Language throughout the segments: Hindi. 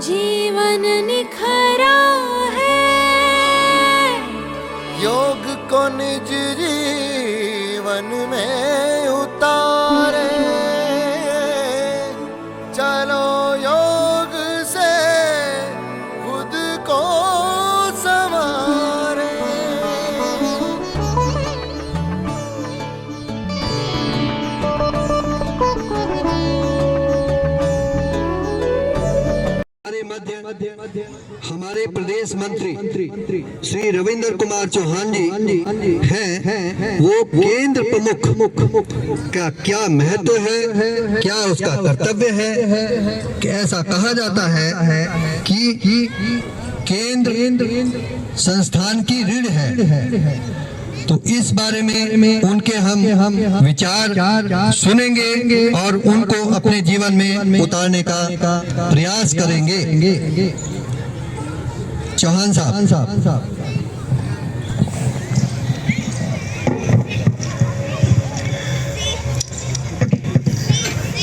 जीवन निखरा है, योग को निज जीवन में उतारे, चलो योग से खुद को संवारे। हमारे प्रदेश मंत्री श्री रविंद्र कुमार चौहान जी हैं, वो केंद्र प्रमुख का क्या महत्व है, क्या उसका कर्तव्य है। ऐसा कहा जाता है कि केंद्र संस्थान की रीढ़ है। तो इस बारे में उनके हम विचार सुनेंगे और उनको अपने जीवन में उतारने का प्रयास करेंगे। चौहान साहब।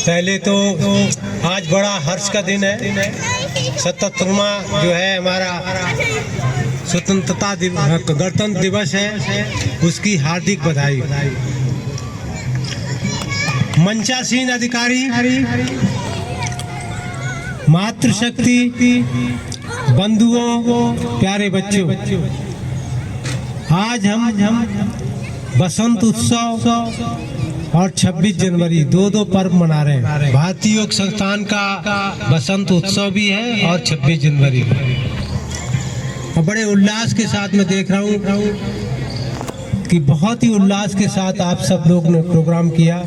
पहले तो आज बड़ा हर्ष का दिन है। 77वां जो है हमारा स्वतंत्रता दिवस, गणतंत्र दिवस है, उसकी हार्दिक बधाई। मंचासीन अधिकारी, मातृशक्ति, बंधुओं, प्यारे बच्चों, आज हम बसंत उत्सव और 26 जनवरी दो पर्व मना रहे हैं। भारतीय योग संस्थान का बसंत उत्सव भी है और 26 जनवरी और बड़े उल्लास के साथ मैं देख रहा हूँ कि बहुत ही उल्लास के साथ आप सब लोग ने प्रोग्राम किया।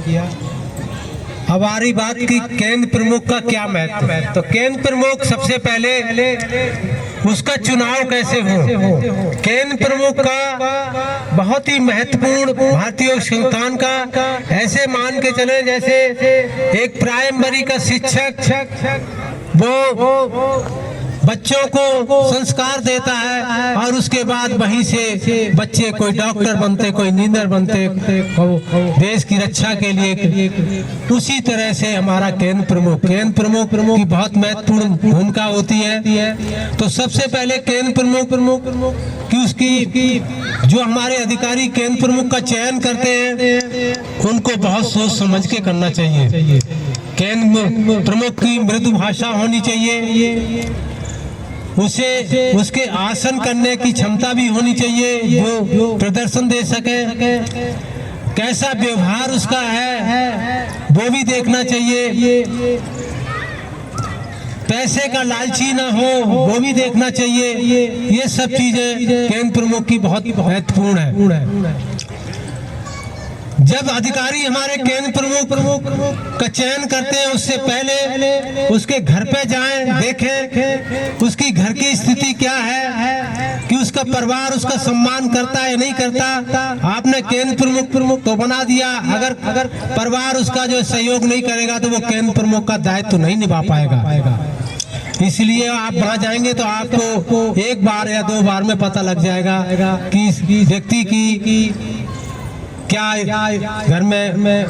अब आ रही बात कि केंद्र प्रमुख का क्या महत्व है। तो केंद्र प्रमुख सबसे पहले उसका चुनाव कैसे हो। केंद्र प्रमुख का बहुत ही महत्वपूर्ण भारतीय योग संस्थान का ऐसे मान के चले जैसे एक प्राइमरी का शिक्षक वो बच्चों को संस्कार देता है और उसके बाद वहीं से बच्चे कोई डॉक्टर बनते, कोई इंजीनियर बनते, देश की रक्षा के लिए। उसी तरह से हमारा केंद्र प्रमुख की बहुत महत्वपूर्ण भूमिका होती है। तो सबसे पहले केंद्र प्रमुख की उसकी जो हमारे अधिकारी केंद्र प्रमुख का चयन करते हैं उनको बहुत सोच समझ के करना चाहिए। केंद्र प्रमुख की मृदु भाषा होनी चाहिए, उसे उसके आसन करने की क्षमता भी होनी चाहिए जो प्रदर्शन दे सके। कैसा व्यवहार उसका है वो भी देखना चाहिए। पैसे का लालची ना हो वो भी देखना चाहिए। ये सब चीजें केंद्र प्रमुख की बहुत महत्वपूर्ण है। जब अधिकारी हमारे केंद्र प्रमुख का चयन करते हैं उससे पहले उसके घर पे जाएं, देखें उसकी घर की स्थिति क्या है, कि उसका परिवार उसका सम्मान करता है नहीं करता। आपने केंद्र प्रमुख तो बना दिया, अगर परिवार उसका जो सहयोग नहीं करेगा तो वो केंद्र प्रमुख का दायित्व तो नहीं निभा पाएगा। इसलिए आप वहाँ जाएंगे तो आपको एक बार या 2 बार में पता लग जाएगा कि इस व्यक्ति की क्या घर में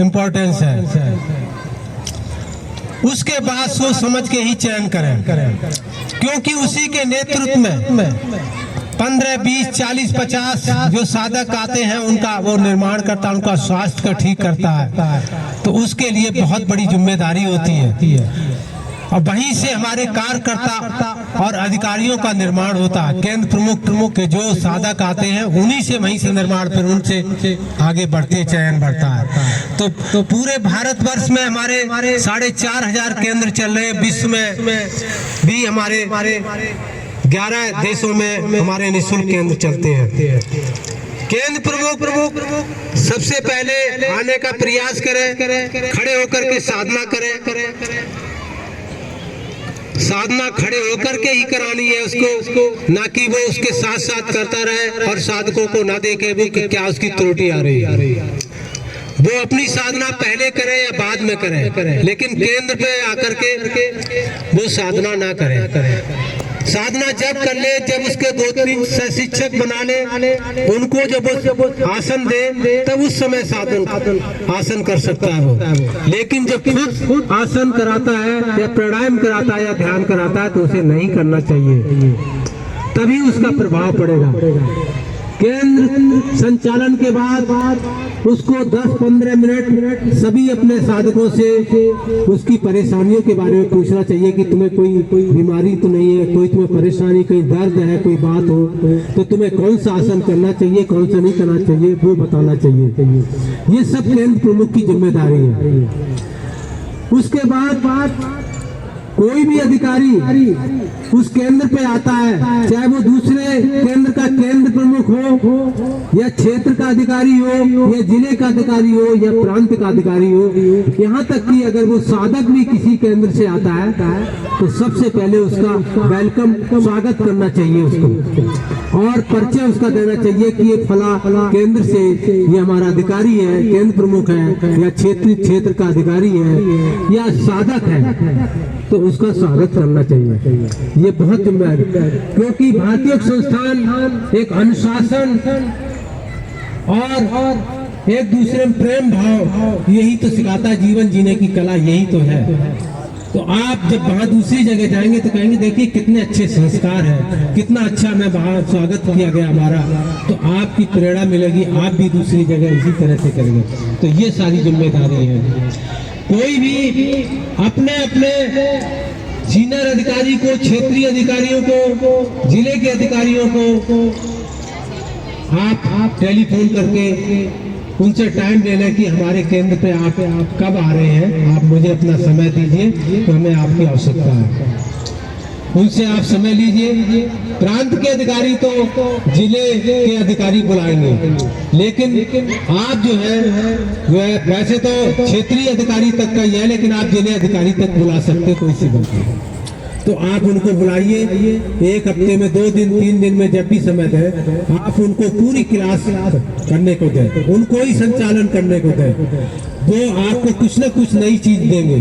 इम्पोर्टेंस है। उसके बाद सोच समझ के ही चयन करें, क्योंकि उसी के नेतृत्व में 15, 20, 40, 50 जो साधक आते हैं उनका वो निर्माण करता है, उनका स्वास्थ्य का ठीक करता है। तो उसके लिए बहुत बड़ी जिम्मेदारी होती है और वहीं से हमारे कार्यकर्ता और अधिकारियों का निर्माण होता है। केंद्र प्रमुख के जो साधक आते हैं उन्हीं से वहीं से निर्माण फिर उनसे आगे बढ़ते चयन बढ़ता है। तो पूरे भारतवर्ष में हमारे 4,500 केंद्र चल रहे हैं। विश्व में भी हमारे 11 देशों में हमारे निःशुल्क केंद्र चलते हैं। केंद्र प्रमुख सबसे पहले आने का प्रयास करें, खड़े होकर के साधना करें। साधना खड़े होकर के ही करानी है उसको, ना कि वो उसके साथ साथ करता रहे और साधकों को ना देखे वो कि क्या उसकी त्रुटि आ रही है। वो अपनी साधना पहले करे या बाद में करे, लेकिन केंद्र पे आकर के वो साधना ना करे। साधना जब कर ले, जब उसके 2-3 शिक्षक बना ले, उनको जब आसन दे तब उस समय आसन कर सकता है वो। लेकिन जब खुद आसन कराता है या प्राणायाम कराता है या ध्यान कराता है तो उसे नहीं करना चाहिए, तभी उसका प्रभाव पड़ेगा। केंद्र संचालन के बाद उसको 10-15 मिनट सभी अपने साधकों से उसकी परेशानियों के बारे में पूछना चाहिए कि तुम्हें कोई बीमारी तो नहीं है, कोई तुम्हें परेशानी, कोई दर्द है, कोई बात हो तो तुम्हें कौन सा आसन करना चाहिए, कौन सा नहीं करना चाहिए, वो बताना चाहिए। ये सब केंद्र प्रमुख की जिम्मेदारी है। उसके बाद कोई भी अधिकारी उस केंद्र पे आता है, चाहे वो दूसरे केंद्र का केंद्र प्रमुख हो या क्षेत्र का अधिकारी हो या जिले का अधिकारी हो या प्रांत का अधिकारी हो, यहाँ तक कि अगर वो साधक भी किसी केंद्र से आता है तो सबसे पहले उसका वेलकम, स्वागत करना चाहिए उसको, और परिचय उसका देना चाहिए कि ये फला केंद्र से ये हमारा अधिकारी है, केंद्र प्रमुख है या क्षेत्र का अधिकारी है या साधक है, तो उसका स्वागत करना चाहिए। ये बहुत जिम्मेदारी, क्योंकि भारतीय योग संस्थान एक अनुशासन और एक दूसरे में प्रेम भाव यही तो सिखाता है, जीवन जीने की कला यही तो है। तो आप जब वहाँ दूसरी जगह जाएंगे तो कहेंगे देखिए कितने अच्छे संस्कार हैं, कितना अच्छा मैं वहाँ स्वागत किया गया हमारा, तो आपकी प्रेरणा मिलेगी, आप भी दूसरी जगह इसी तरह से करेंगे। तो ये सारी जिम्मेदारी है। कोई भी अपने अपने सीनियर अधिकारी को, क्षेत्रीय अधिकारियों को, जिले के अधिकारियों को आप टेलीफोन करके उनसे टाइम ले लें कि हमारे केंद्र पे आप कब आ रहे हैं, आप मुझे अपना समय दीजिए तो हमें आपकी आवश्यकता है। उनसे आप समय लीजिए। प्रांत के अधिकारी तो जिले के अधिकारी बुलाएंगे, लेकिन आप जो है वैसे तो क्षेत्रीय अधिकारी तक का ही है, लेकिन आप जिले अधिकारी तक बुला सकते, कोई सी बात नहीं। तो आप उनको बुलाइए, 1 हफ्ते में 2 दिन 3 दिन में जब भी समय दें, आप उनको पूरी क्लास करने को दें, उनको ही संचालन करने को दें। वो आपको कुछ न कुछ नई चीज देंगे।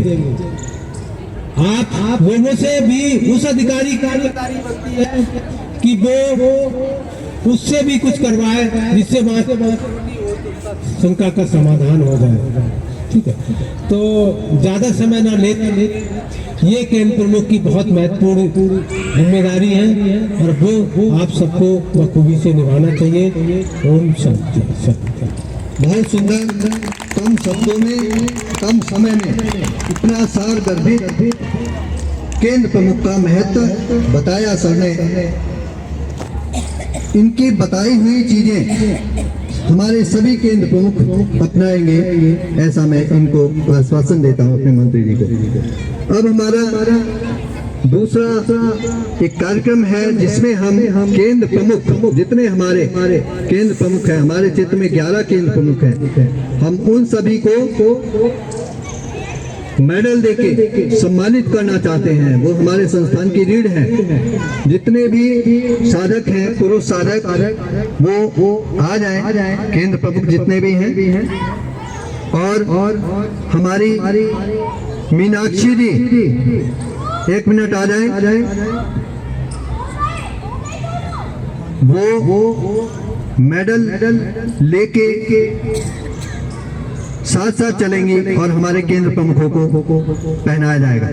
आप लोगों से भी उस अधिकारी कार्यकारी बनती है कि वो उससे भी कुछ करवाए जिससे वहां से शंका का समाधान हो जाए। ठीक है, तो ज्यादा समय ना लेते ये केंद्र प्रमुख की बहुत महत्वपूर्ण जिम्मेदारी है और वो आप सबको बखूबी से निभाना चाहिए। ओम शांति शांति। बहुत सुंदर, कम शब्दों में, कम समय में इतना सार गर्भित केंद्र प्रमुख का महत्व बताया सर ने। इनकी बताई हुई चीजें हमारे सभी केंद्र प्रमुख अपनाएंगे, ऐसा मैं इनको आश्वासन देता हूं अपने मंत्री जी को। अब हमारा दूसरा एक कार्यक्रम है जिसमें हम केंद्र प्रमुख, जितने हमारे केंद्र प्रमुख हैं, हमारे क्षेत्र में 11 केंद्र प्रमुख हैं, हम उन सभी को मेडल देके सम्मानित करना चाहते हैं। वो हमारे संस्थान की रीढ़ है। जितने भी साधक हैं, पुरुष साधक, वो आ जाएं, केंद्र प्रमुख जितने भी हैं। और हमारी मीनाक्षी जी 1 मिनट आ जाएं। वो मेडल लेके साथ साथ चलेंगी और हमारे केंद्र प्रमुखों को पहनाया जाएगा।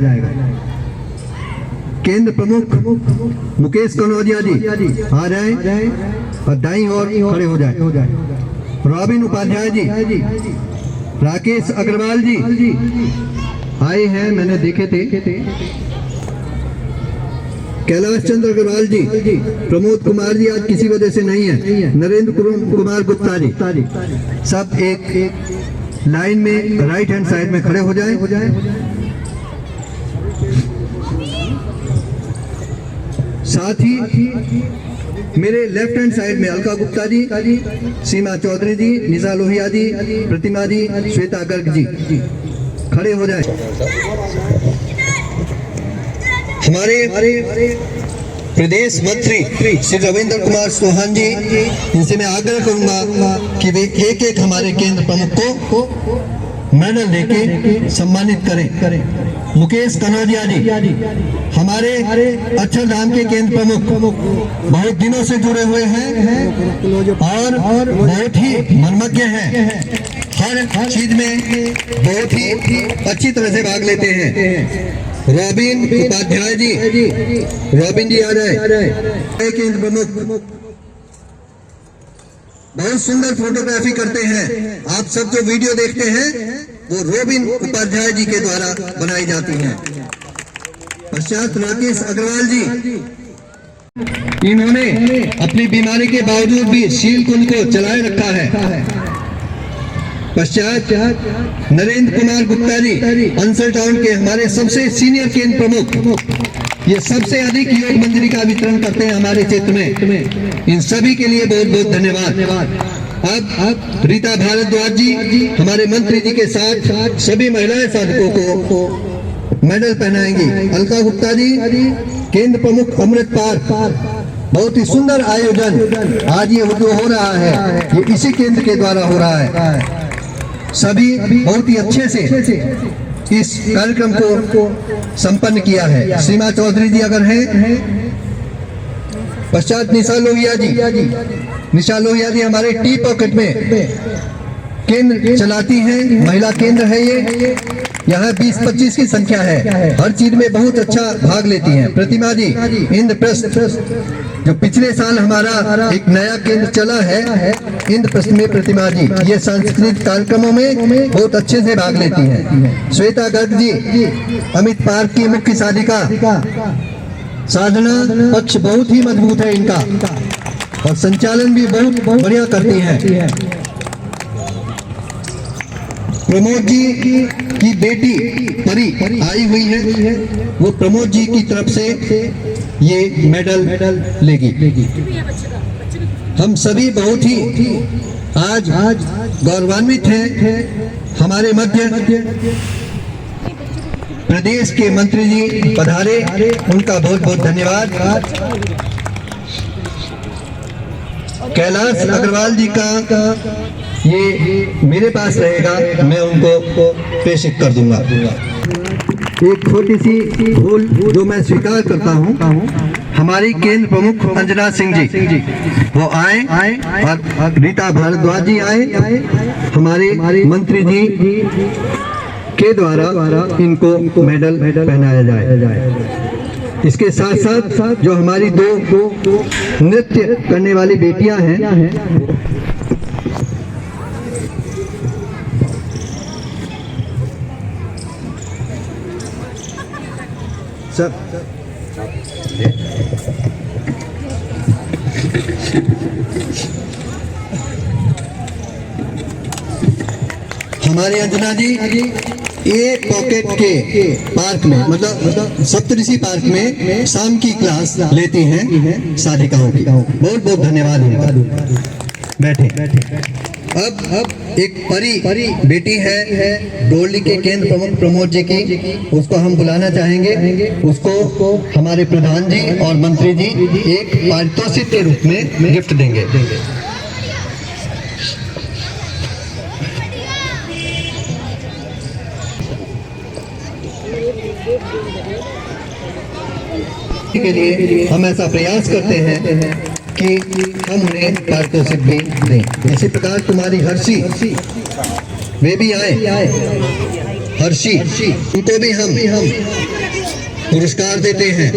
केंद्र प्रमुख मुकेश कनौजिया जी आ जाएं और दाईं ओर खड़े हो जाएं। रॉबिन उपाध्याय जी, राकेश अग्रवाल जी आए हैं, मैंने देखे थे। कैलाश चंद्र अग्रवाल जी, प्रमोद कुमार जी आज किसी वजह से नहीं है, नरेंद्र कुमार गुप्ता जी, सब एक लाइन में राइट हैंड साइड में खड़े हो जाएं। साथ ही मेरे लेफ्ट हैंड साइड में अलका गुप्ता जी, सीमा चौधरी जी, निशा लोहिया जी, प्रतिमा जी, श्वेता गर्ग जी खड़े हो जाएं। हमारे प्रदेश मंत्री श्री रविंद्र कुमार चौहान जी, इनसे मैं आग्रह करूंगा कि वे एक हमारे केंद्र प्रमुख को मेडल देके सम्मानित करें। मुकेश कनौजिया जी हमारे अक्षरधाम के केंद्र प्रमुख बहुत दिनों से जुड़े हुए हैं और बहुत ही मनमज्ञ हैं, हर चीज में बहुत ही अच्छी तरह से भाग लेते हैं। रॉबिन उपाध्याय जी, रॉबिन जी आ जाए। केंद्र प्रमुख बहुत सुंदर फोटोग्राफी करते हैं। आप सब जो वीडियो देखते हैं वो रॉबिन उपाध्याय जी के द्वारा बनाई जाती हैं। पश्चात राकेश अग्रवाल जी, इन्होंने अपनी बीमारी के बावजूद भी शील कुंड को चलाए रखा है। पश्चात नरेंद्र कुमार गुप्ता जी, अंसर टाउन के हमारे सबसे सीनियर केंद्र प्रमुख, ये सबसे अधिक योग मंजरी का वितरण करते हैं हमारे क्षेत्र में। इन सभी के लिए बहुत बहुत धन्यवाद। अब रीता भारद्वाज जी हमारे मंत्री जी के साथ सभी महिलाएं साधकों को मेडल पहनाएंगी। अलका गुप्ता जी, केंद्र प्रमुख अमृत पार्क, बहुत ही सुंदर आयोजन आज ये जो हो रहा है ये इसी केंद्र के द्वारा हो रहा है। सभी बहुत ही अच्छे से इस कार्यक्रम को संपन्न किया है। सीमा चौधरी जी अगर हैं, पश्चात निशा लोहिया जी, निशा लोहिया जी हमारे टी पॉकेट में केंद्र चलाती हैं, महिला केंद्र है ये। यहाँ 20-25 की संख्या है, हर चीज में बहुत अच्छा भाग लेती हैं। प्रतिमा जी, इंद्रप्रस्थ, जो पिछले साल हमारा एक नया केंद्र चला है इंद्रप्रस्थ में प्रतिमा जी, ये सांस्कृतिक कार्यक्रमों में बहुत अच्छे से भाग लेती हैं। श्वेता गर्ग जी, अमित पार्क की मुख्य साधिका, साधना पक्ष बहुत ही मजबूत है इनका और संचालन भी बहुत बढ़िया करती हैं। प्रमोद जी की बेटी परी आई हुई है, वो प्रमोद जी की तरफ से ये मेडल लेगी। हम सभी बहुत ही आज गौरवान्वित हैं। हमारे मध्य प्रदेश के मंत्री जी पधारे, उनका बहुत बहुत धन्यवाद। कैलाश अग्रवाल जी का ये मेरे पास रहेगा, मैं उनको प्रेषित कर दूंगा। एक छोटी सी भूल जो मैं स्वीकार करता हूँ, हमारी केंद्र प्रमुख अंजना सिंह जी वो आए और रीता भारद्वाज जी आए, हमारे मंत्री जी के द्वारा इनको मेडल पहनाया जाए। इसके साथ साथ जो हमारी दो नृत्य करने वाली बेटियां हैं, सब हमारे अंजना जी ए पॉकेट के पार्क में, मतलब सप्तऋषि पार्क में शाम की क्लास लेती हैं साधिकाओं की। बहुत बहुत धन्यवाद उनका। बैठे। अब एक परी बेटी है डोरली के केंद्र प्रमुख प्रमोद जी की, उसको हम बुलाना चाहेंगे। उसको हमारे प्रधान जी और मंत्री जी एक पारितोषिक के रूप में गिफ्ट देंगे। के लिए हम ऐसा प्रयास करते हैं कि हम उन्हें पारितोषिक भी दें। इसी प्रकार तुम्हारी हर्षी, वे भी आए, हर्षी, उनको भी हम पुरस्कार देते हैं।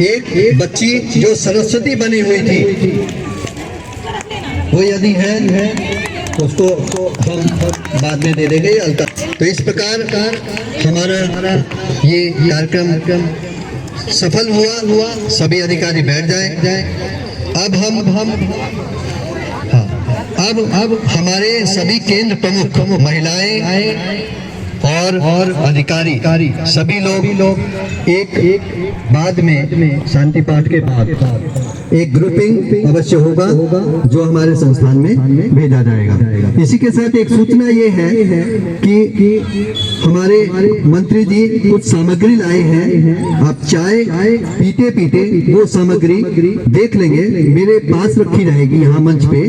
एक बच्ची जो सरस्वती बनी हुई थी, वो यदि है उसको हम बाद में दे देंगे अलका। तो इस प्रकार हमारा ये कार्यक्रम सफल हुआ। सभी अधिकारी बैठ जाए। अब अब हमारे सभी केंद्र प्रमुख महिलाएं और अधिकारी सभी लोग एक बाद में शांति पाठ के बाद एक ग्रुपिंग अवश्य होगा जो हमारे संस्थान में भेजा जाएगा। इसी के साथ एक सूचना ये है कि हमारे मंत्री जी कुछ सामग्री लाए हैं। आप चाय पीते पीते वो सामग्री देख लेंगे, मेरे पास रखी रहेगी यहाँ मंच पे,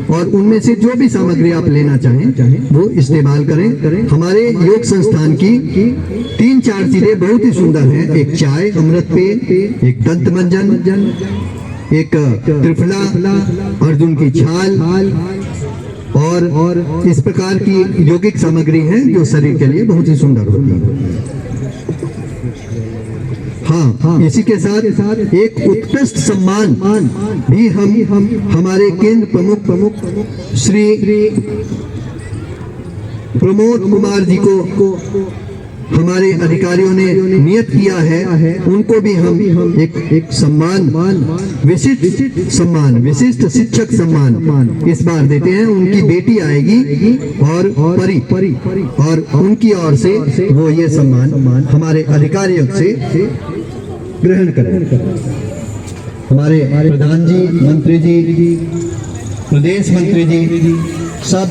और उनमें से जो भी सामग्री आप लेना चाहें वो इस्तेमाल करें। हमारे योग संस्थान की 3 4 चीजें बहुत ही सुंदर हैं। एक चाय, अमृत पेय, एक दंत मंजन, एक त्रिफला, अर्जुन की छाल और इस प्रकार की यौगिक सामग्री है जो शरीर के लिए बहुत ही सुंदर होती है। हाँ, इसी के साथ एक उत्कृष्ट सम्मान भी हम हमारे केंद्र प्रमुख श्री प्रमोद कुमार जी को हमारे अधिकारियों ने नियत किया है। उनको भी हम एक सम्मान, विशिष्ट शिक्षक सम्मान इस बार देते हैं। उनकी बेटी आएगी और परी और उनकी ओर से वो ये सम्मान हमारे अधिकारियों से ग्रहण करें। हमारे प्रधान जी, मंत्री जी, प्रदेश मंत्री जी सब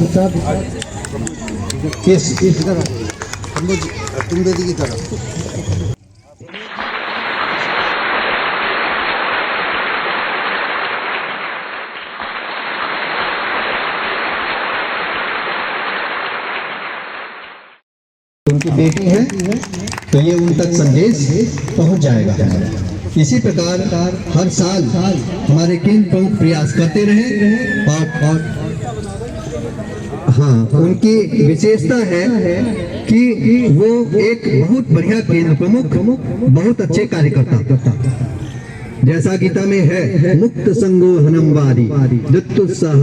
इस तुम दीदी की तरफ उनकी बेटी है तो ये उन तक संदेश पहुंच जाएगा। इसी प्रकार हर साल हमारे केंद्र प्रमुख प्रयास करते रहे और हाँ, उनकी विशेषता है कि वो एक बहुत बढ़िया केंद्र प्रमुख, बहुत अच्छे कार्यकर्ता, जैसा गीता में है, मुक्त संगो हनमवादी दत्तुत्साह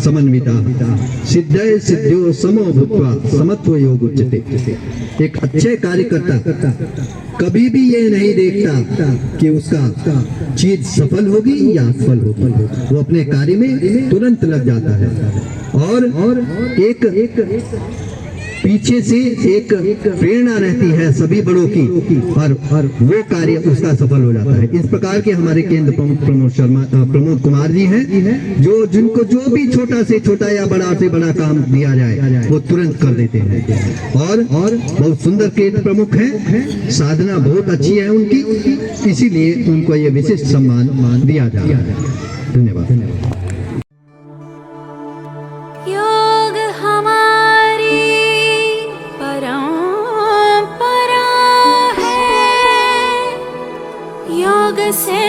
समन्विता सिद्धय सिद्ध्यो समो भूत्वा समत्व योग उच्यते। एक अच्छे कार्यकर्ता कभी भी ये नहीं देखता कि उसका चीज सफल होगी या असफल होगी, वो अपने कार्य में तुरंत लग जाता है और एक पीछे से एक प्रेरणा रहती है सभी बड़ों की और वो कार्य उसका सफल हो जाता है। इस प्रकार के हमारे केंद्र प्रमुख प्रमोद कुमार जी हैं जो जिनको जो भी छोटा से छोटा या बड़ा से बड़ा काम दिया जाए वो तुरंत कर देते हैं और बहुत सुंदर केंद्र प्रमुख हैं। साधना बहुत अच्छी है उनकी, इसीलिए उनको ये विशिष्ट सम्मान दिया जा रहा है। धन्यवाद। योग हमारी परंपरा है, योग से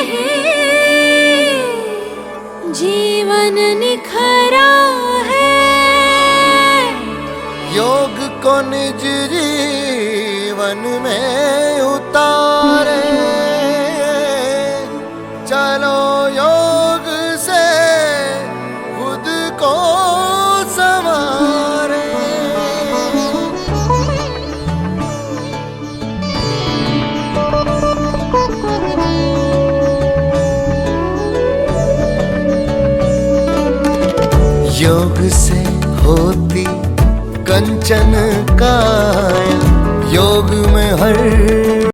ही जीवन निखरा है। योग को निज जीवन में उतारे, चलो योग से खुद को संवारे। योग से होती कंचन काया, योग में हर